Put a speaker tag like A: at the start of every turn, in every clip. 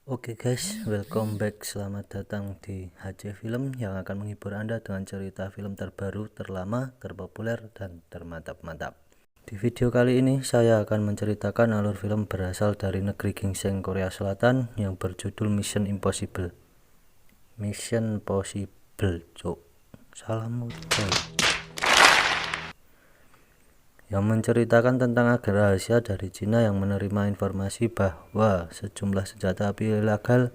A: Oke guys, welcome back. Selamat datang di HC Film yang akan menghibur Anda dengan cerita film terbaru, terlama, terpopuler, dan termantap-mantap. Di video kali ini saya akan menceritakan alur film berasal dari negeri gingseng Korea Selatan yang berjudul Mission Impossible. Mission Possible, cok. Salam ucap. Yang menceritakan tentang agen rahasia dari Cina yang menerima informasi bahwa sejumlah senjata api ilegal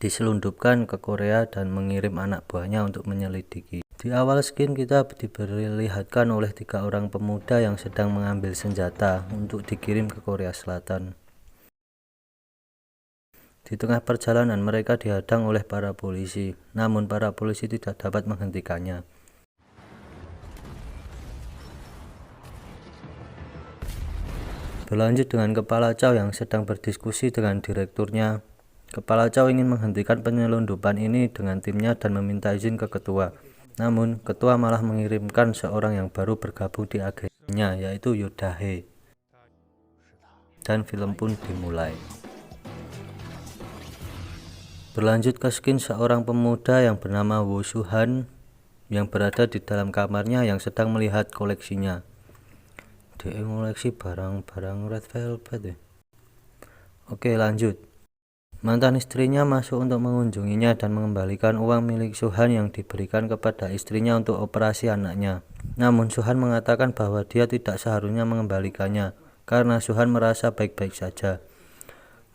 A: diselundupkan ke Korea dan mengirim anak buahnya untuk menyelidiki. Di awal scene kita diperlihatkan oleh 3 orang pemuda yang sedang mengambil senjata untuk dikirim ke Korea Selatan. Di tengah perjalanan mereka dihadang oleh para polisi, namun para polisi tidak dapat menghentikannya. Berlanjut dengan Kepala Chow yang sedang berdiskusi dengan direkturnya. Kepala Chow ingin menghentikan penyelundupan ini dengan timnya dan meminta izin ke ketua. Namun, ketua malah mengirimkan seorang yang baru bergabung di agennya, yaitu Yoo Da-hee. Dan film pun dimulai. Berlanjut ke skin seorang pemuda yang bernama Woo Soo-han yang berada di dalam kamarnya yang sedang melihat koleksinya. Dia ngoleksi barang-barang Red Velvet ya. Oke, lanjut. Mantan istrinya masuk untuk mengunjunginya dan mengembalikan uang milik Soo-han yang diberikan kepada istrinya untuk operasi anaknya. Namun Soo-han mengatakan bahwa dia tidak seharusnya mengembalikannya karena Soo-han merasa baik-baik saja.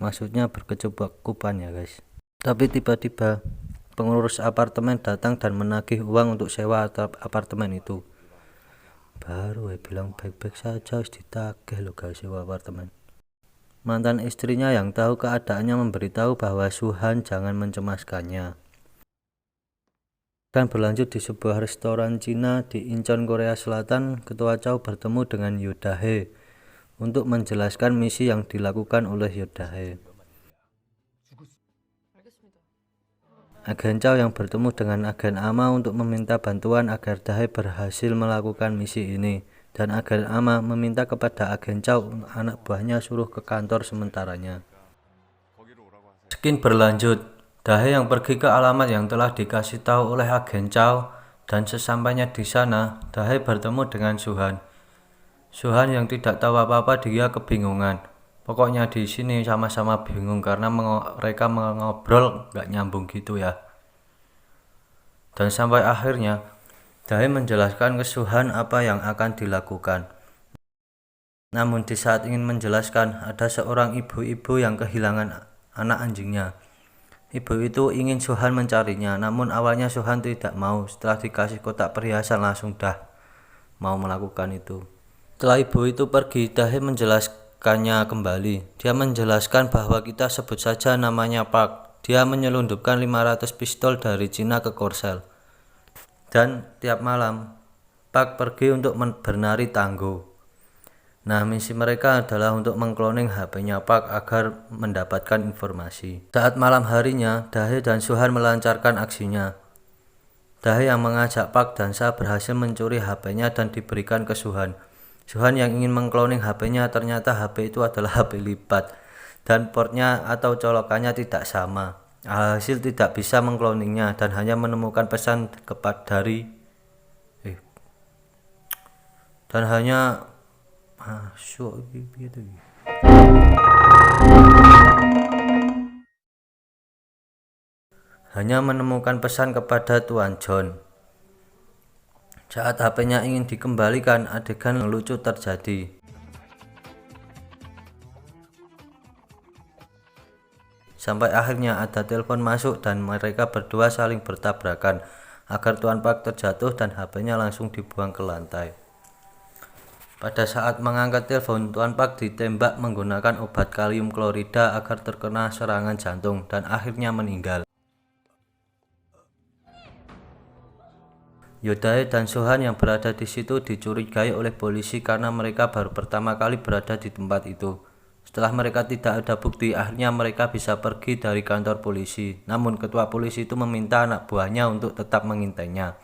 A: Maksudnya berkecukupan ya guys. Tapi tiba-tiba pengurus apartemen datang dan menagih uang untuk sewa apartemen itu. Baru bilang baik-baik saja harus ditagih loh guys sewa apartemen. Mantan istrinya yang tahu keadaannya memberitahu bahwa Soo-han jangan mencemaskannya. Dan berlanjut di sebuah restoran Cina di Incheon, Korea Selatan, Ketua Chow bertemu dengan Yoo Da-hee untuk menjelaskan misi yang dilakukan oleh Yoo Da-hee. Agen Chow yang bertemu dengan agen Ama untuk meminta bantuan agar Da-hee berhasil melakukan misi ini. Dan agen Ama meminta kepada agen Chow anak buahnya suruh ke kantor sementaranya. Skin berlanjut, Da-hee yang pergi ke alamat yang telah dikasih tahu oleh agen Chow dan sesampainya di sana, Da-hee bertemu dengan Soo-han. Soo-han yang tidak tahu apa-apa dia kebingungan. Pokoknya di sini sama-sama bingung karena mereka ngobrol nggak nyambung gitu ya. Dan sampai akhirnya Da-hee menjelaskan ke Soo-han apa yang akan dilakukan. Namun di saat ingin menjelaskan, ada seorang ibu-ibu yang kehilangan anak anjingnya. Ibu itu ingin Soo-han mencarinya, namun awalnya Soo-han tidak mau. Setelah dikasih kotak perhiasan langsung dah mau melakukan itu. Setelah ibu itu pergi, Da-hee menjelaskannya kembali. Dia menjelaskan bahwa kita sebut saja namanya Park. Dia menyelundupkan 500 pistol dari Cina ke Korsel. Dan tiap malam, Park pergi untuk bernari tanggo. Nah, misi mereka adalah untuk mengkloning HP-nya Park agar mendapatkan informasi. Saat malam harinya, Da-hee dan Soo-han melancarkan aksinya. Da-hee yang mengajak Park dan Sa berhasil mencuri HP-nya dan diberikan ke Soo-han. Soo-han yang ingin mengkloning HP-nya ternyata HP itu adalah HP lipat dan portnya atau colokannya tidak sama. Alhasil tidak bisa mengkloningnya dan hanya menemukan pesan kepada Tuan John. Saat HP-nya ingin dikembalikan, adegan lucu terjadi. Sampai akhirnya ada telepon masuk dan mereka berdua saling bertabrakan agar Tuan Park terjatuh dan HP-nya langsung dibuang ke lantai. Pada saat mengangkat telepon, Tuan Park ditembak menggunakan obat kalium klorida agar terkena serangan jantung dan akhirnya meninggal. Yoo Da-hee dan Soo-han yang berada di situ dicurigai oleh polisi karena mereka baru pertama kali berada di tempat itu. Setelah mereka tidak ada bukti, akhirnya mereka bisa pergi dari kantor polisi. Namun ketua polisi itu meminta anak buahnya untuk tetap mengintainya.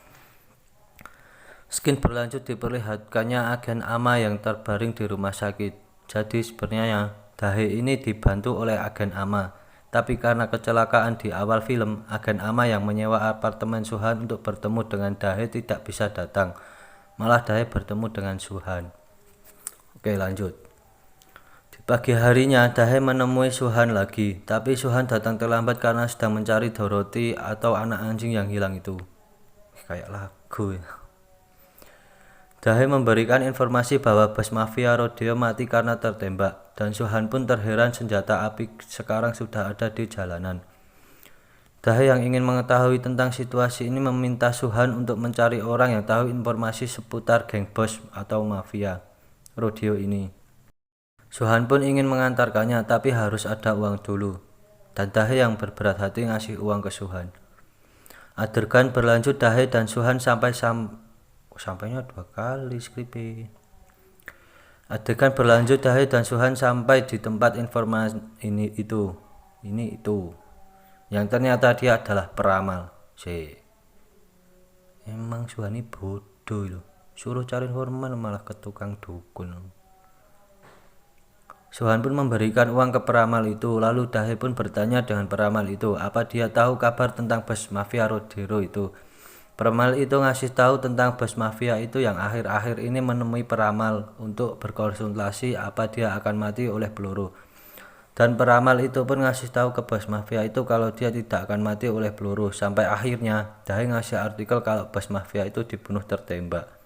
A: Skin berlanjut diperlihatkannya agen Ama yang terbaring di rumah sakit. Jadi sebenarnya Da-hee ini dibantu oleh agen Ama. Tapi karena kecelakaan di awal film, agen Ama yang menyewa apartemen Suhan untuk bertemu dengan Dahe tidak bisa datang. Malah Dahe bertemu dengan Suhan. Oke, lanjut. Di pagi harinya, Dahe menemui Suhan lagi, tapi Suhan datang terlambat karena sedang mencari Dorothy atau anak anjing yang hilang itu. Kayak lagu ya. Dahe memberikan informasi bahwa bos mafia Rodeo mati karena tertembak, dan Suhan pun terheran senjata api sekarang sudah ada di jalanan. Dahe yang ingin mengetahui tentang situasi ini meminta Suhan untuk mencari orang yang tahu informasi seputar geng bos atau mafia Rodeo ini. Suhan pun ingin mengantarkannya, tapi harus ada uang dulu, dan Dahe yang berberat hati ngasih uang ke Suhan. Adegan berlanjut, Dahe dan Suhan sampainya 2 kali skripnya. Adegan berlanjut, Dahe dan Suhan sampai di tempat informasi ini itu yang ternyata dia adalah peramal. Emang Suhan ini bodoh loh, suruh cari informasi malah ke tukang dukun. Suhan pun memberikan uang ke peramal itu, lalu Dahe pun bertanya dengan peramal itu apa dia tahu kabar tentang bos mafia Rodeo itu. Peramal itu ngasih tahu tentang bos mafia itu yang akhir-akhir ini menemui peramal untuk berkonsultasi apa dia akan mati oleh peluru. Dan peramal itu pun ngasih tahu ke bos mafia itu kalau dia tidak akan mati oleh peluru. Sampai akhirnya Dahe ngasih artikel kalau bos mafia itu dibunuh tertembak.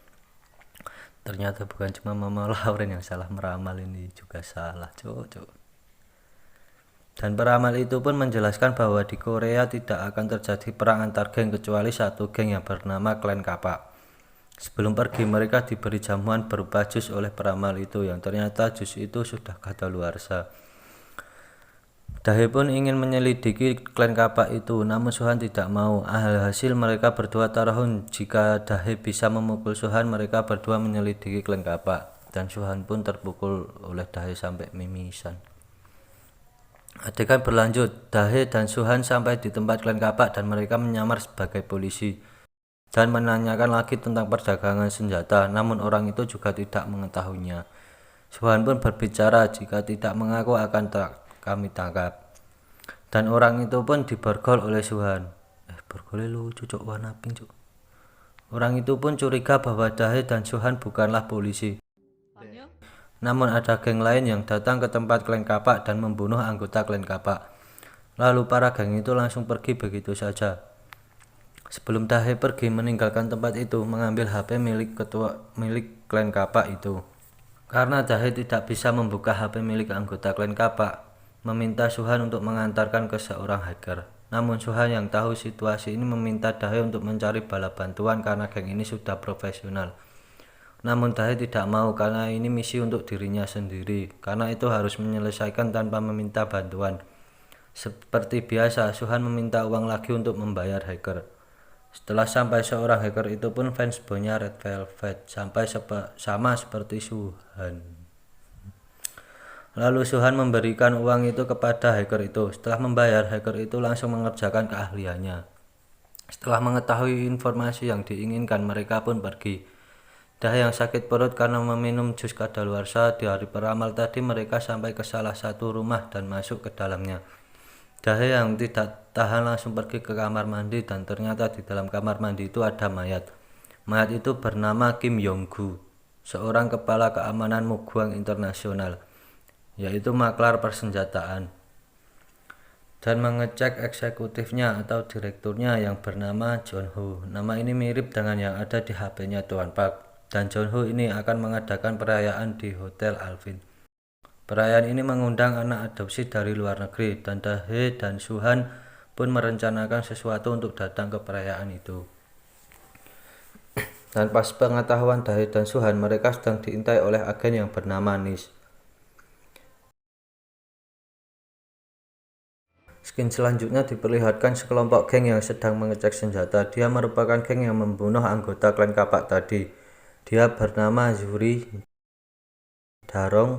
A: Ternyata bukan cuma Mama Lauren yang salah meramal, ini juga salah, cok. Dan peramal itu pun menjelaskan bahwa di Korea tidak akan terjadi perang antar geng kecuali satu geng yang bernama Klan Kapak. Sebelum pergi mereka diberi jamuan berupa jus oleh peramal itu yang ternyata jus itu sudah kadaluarsa. Dahe pun ingin menyelidiki Klan Kapak itu, namun Suhan tidak mau. Alhasil mereka berdua taruhan jika Dahe bisa memukul Suhan, mereka berdua menyelidiki Klan Kapak. Dan Suhan pun terpukul oleh Dahe sampai mimisan. Adegan berlanjut, Dahe dan Suhan sampai di tempat Klan Kapak dan mereka menyamar sebagai polisi dan menanyakan lagi tentang perdagangan senjata, namun orang itu juga tidak mengetahuinya. Suhan pun berbicara jika tidak mengaku akan kami tangkap, dan orang itu pun diborgol oleh Suhan. Borgolnya lucu cok, warna pink cok. Orang itu pun curiga bahwa Dahe dan Suhan bukanlah polisi. Namun ada geng lain yang datang ke tempat Klan Kapak dan membunuh anggota Klan Kapak. Lalu para geng itu langsung pergi begitu saja. Sebelum Dahe pergi meninggalkan tempat itu, mengambil HP milik Klan Kapak itu. Karena Dahe tidak bisa membuka HP milik anggota Klan Kapak, meminta Suhan untuk mengantarkan ke seorang hacker. Namun Suhan yang tahu situasi ini meminta Dahe untuk mencari bala bantuan karena geng ini sudah profesional. Namun Dahe tidak mau karena ini misi untuk dirinya sendiri, karena itu harus menyelesaikan tanpa meminta bantuan. Seperti biasa, Suhan meminta uang lagi untuk membayar hacker. Setelah sampai, seorang hacker itu pun fans boynya Red Velvet, sampai sama seperti Suhan. Lalu Suhan memberikan uang itu kepada hacker itu. Setelah membayar, hacker itu langsung mengerjakan keahliannya. Setelah mengetahui informasi yang diinginkan, mereka pun pergi. Dahe yang sakit perut karena meminum jus kadaluarsa di hari peramal tadi, mereka sampai ke salah satu rumah dan masuk ke dalamnya. Dahe yang tidak tahan langsung pergi ke kamar mandi dan ternyata di dalam kamar mandi itu ada mayat. Mayat itu bernama Kim Yong-gu, seorang kepala keamanan Mugwang Internasional, yaitu maklar persenjataan. Dan mengecek eksekutifnya atau direkturnya yang bernama John Ho. Nama ini mirip dengan yang ada di HP-nya Tuan Park. Dan John Ho ini akan mengadakan perayaan di Hotel Alvin. Perayaan ini mengundang anak adopsi dari luar negeri, dan Dahe dan Suhan pun merencanakan sesuatu untuk datang ke perayaan itu. Dan pas pengetahuan Dahe dan Suhan, mereka sedang diintai oleh agen yang bernama Nis. Scene selanjutnya diperlihatkan sekelompok geng yang sedang mengecek senjata. Dia merupakan geng yang membunuh anggota Klan Kapak tadi. Dia bernama Zuri, Darong,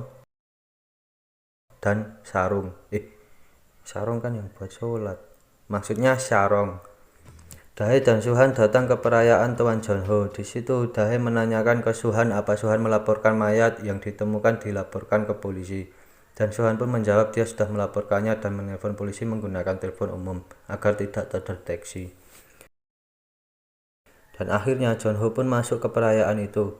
A: dan Sarung. Sarung kan yang buat sholat. Maksudnya Sarong. Dahe dan Suhan datang ke perayaan Tuan John Ho. Di situ Dahe menanyakan ke Suhan apa Suhan melaporkan mayat yang ditemukan dilaporkan ke polisi. Dan Suhan pun menjawab dia sudah melaporkannya dan menelpon polisi menggunakan telepon umum agar tidak terdeteksi. Dan akhirnya John Ho pun masuk ke perayaan itu.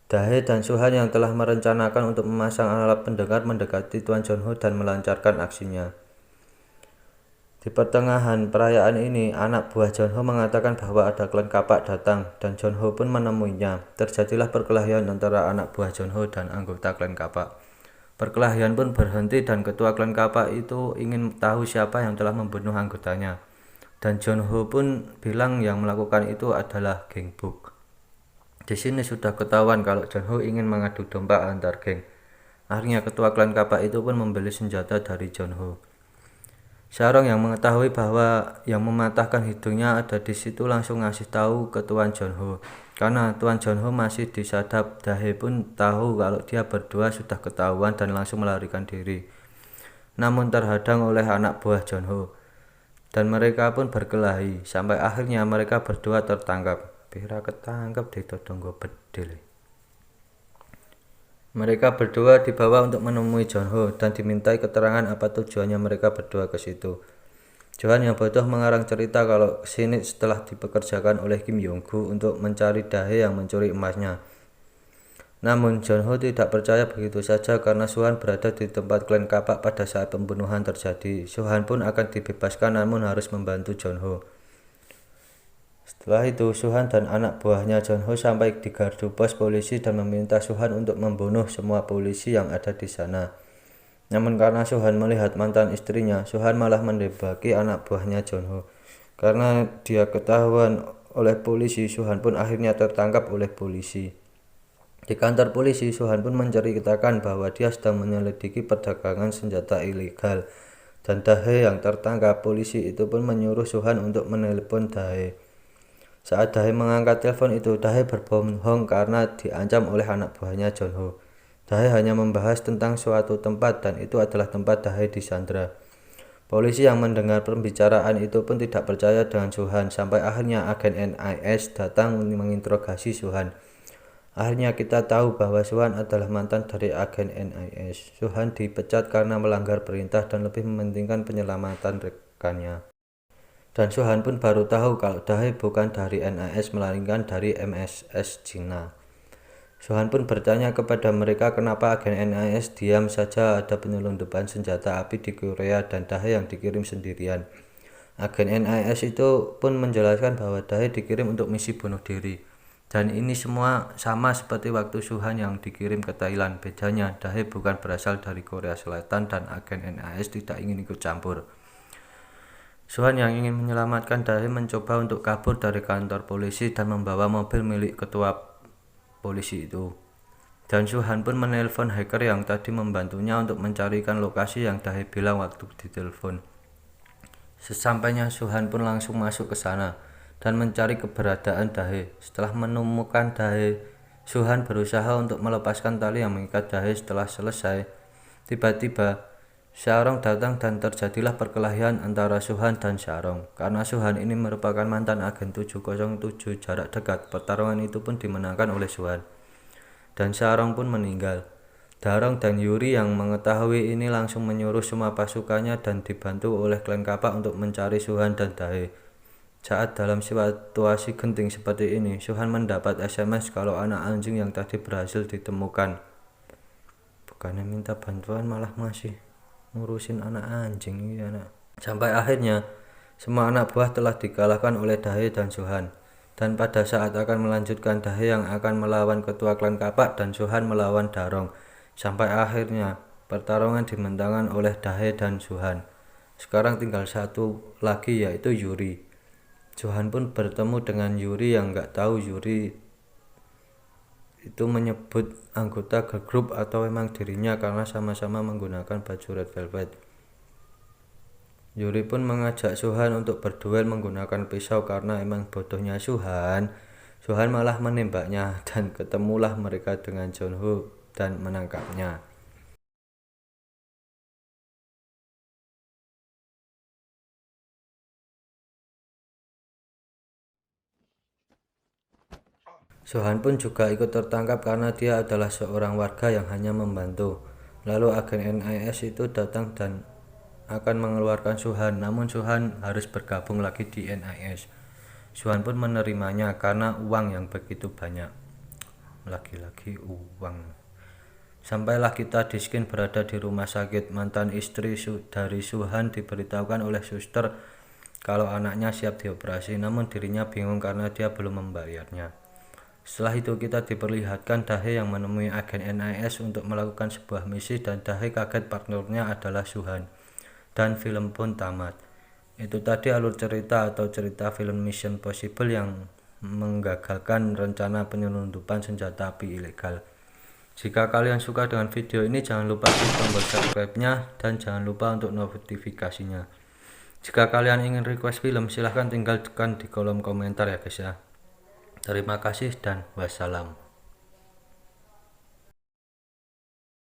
A: Dahe dan Suhan yang telah merencanakan untuk memasang alat pendengar mendekati Tuan John Ho dan melancarkan aksinya. Di pertengahan perayaan ini, anak buah John Ho mengatakan bahwa ada klan kapak datang dan John Ho pun menemuinya. Terjadilah perkelahian antara anak buah John Ho dan anggota klan kapak. Perkelahian pun berhenti dan ketua klan kapak itu ingin tahu siapa yang telah membunuh anggotanya. Dan John Ho pun bilang yang melakukan itu adalah geng Buk. Di sini sudah ketahuan kalau John Ho ingin mengadu domba antar geng. Akhirnya ketua klan kapak itu pun membeli senjata dari John Ho. Sharong yang mengetahui bahwa yang mematahkan hidungnya ada di situ langsung ngasih tahu ke Tuan John Ho. Karena Tuan John Ho masih disadap, Dahe pun tahu kalau dia berdua sudah ketahuan dan langsung melarikan diri. Namun terhadang oleh anak buah John Ho. Dan mereka pun berkelahi, sampai akhirnya mereka berdua tertangkap. Pira ketangkap ditodong go bedil. Mereka berdua dibawa untuk menemui John Ho dan dimintai keterangan apa tujuannya mereka berdua ke situ. Johan yang bodoh mengarang cerita kalau kesini setelah dipekerjakan oleh Kim Yong-gu untuk mencari Dahe yang mencuri emasnya. Namun John Ho tidak percaya begitu saja karena Suhan berada di tempat klan kapak pada saat pembunuhan terjadi. Suhan pun akan dibebaskan namun harus membantu John Ho. Setelah itu, Suhan dan anak buahnya John Ho sampai di gardu pos polisi dan meminta Suhan untuk membunuh semua polisi yang ada di sana. Namun karena Suhan melihat mantan istrinya, Suhan malah menembaki anak buahnya John Ho. Karena dia ketahuan oleh polisi, Suhan pun akhirnya tertangkap oleh polisi. Di kantor polisi, Suhan pun menceritakan bahwa dia sedang menyelidiki perdagangan senjata ilegal. Dan Dahe yang tertangkap polisi itu pun menyuruh Suhan untuk menelpon Dahe. Saat Dahe mengangkat telepon itu, Dahe berbohong karena diancam oleh anak buahnya John Ho. Dahe hanya membahas tentang suatu tempat dan itu adalah tempat Dahe disandra. Polisi yang mendengar pembicaraan itu pun tidak percaya dengan Suhan sampai akhirnya agen NIS datang menginterogasi Suhan. Akhirnya kita tahu bahwa Suhan adalah mantan dari agen NIS. Suhan dipecat karena melanggar perintah dan lebih mementingkan penyelamatan rekannya. Dan Suhan pun baru tahu kalau Dahe bukan dari NIS melainkan dari MSS Cina. Suhan pun bertanya kepada mereka kenapa agen NIS diam saja ada penyelundupan senjata api di Korea dan Dahe yang dikirim sendirian. Agen NIS itu pun menjelaskan bahwa Dahe dikirim untuk misi bunuh diri. Dan ini semua sama seperti waktu Suhan yang dikirim ke Thailand. Bedanya Dahe bukan berasal dari Korea Selatan dan agen NIS tidak ingin ikut campur. Suhan yang ingin menyelamatkan Dahe mencoba untuk kabur dari kantor polisi dan membawa mobil milik ketua polisi itu. Dan Suhan pun menelpon hacker yang tadi membantunya untuk mencarikan lokasi yang Dahe bilang waktu ditelepon. Sesampainya Suhan pun langsung masuk ke sana dan mencari keberadaan Dahe. Setelah menemukan Dahe, Suhan berusaha untuk melepaskan tali yang mengikat Dahe. Setelah selesai, tiba-tiba Sharong datang dan terjadilah perkelahian antara Suhan dan Sharong. Karena Suhan ini merupakan mantan agen 707 jarak dekat, pertarungan itu pun dimenangkan oleh Suhan. Dan Sharong pun meninggal. Darong dan Yuri yang mengetahui ini langsung menyuruh semua pasukannya dan dibantu oleh klan kapak untuk mencari Suhan dan Dahe. Saat dalam situasi genting seperti ini, Suhan mendapat SMS kalau anak anjing yang tadi berhasil ditemukan. Bukannya minta bantuan malah masih ngurusin anak anjing ini anak. Sampai akhirnya semua anak buah telah dikalahkan oleh Dahe dan Suhan. Dan pada saat akan melanjutkan, Dahe yang akan melawan ketua klan kapak dan Suhan melawan Darong. Sampai akhirnya pertarungan dimenangkan oleh Dahe dan Suhan. Sekarang tinggal satu lagi yaitu Yuri. Suhan pun bertemu dengan Yuri yang nggak tahu Yuri itu menyebut anggota girl group atau memang dirinya karena sama-sama menggunakan baju red velvet. Yuri pun mengajak Suhan untuk berduel menggunakan pisau karena emang bodohnya Suhan malah menembaknya dan ketemulah mereka dengan John Ho dan menangkapnya. Suhan pun juga ikut tertangkap karena dia adalah seorang warga yang hanya membantu. Lalu agen NIS itu datang dan akan mengeluarkan Suhan, namun Suhan harus bergabung lagi di NIS. Suhan pun menerimanya karena uang yang begitu banyak. Lagi-lagi uang. Sampailah kita Diskin berada di rumah sakit. Mantan istri dari Suhan diberitahukan oleh suster kalau anaknya siap dioperasi, namun dirinya bingung karena dia belum membayarnya. Setelah itu kita diperlihatkan Dahe yang menemui agen NIS untuk melakukan sebuah misi, dan Dahe kaget partnernya adalah Suhan. Dan film pun tamat. Itu tadi alur cerita atau cerita film Mission Possible yang menggagalkan rencana penyelundupan senjata api ilegal. Jika kalian suka dengan video ini, jangan lupa klik tombol subscribe-nya dan jangan lupa untuk notifikasinya. Jika kalian ingin request film, silahkan tinggalkan di kolom komentar ya guys ya. Terima kasih dan wassalam.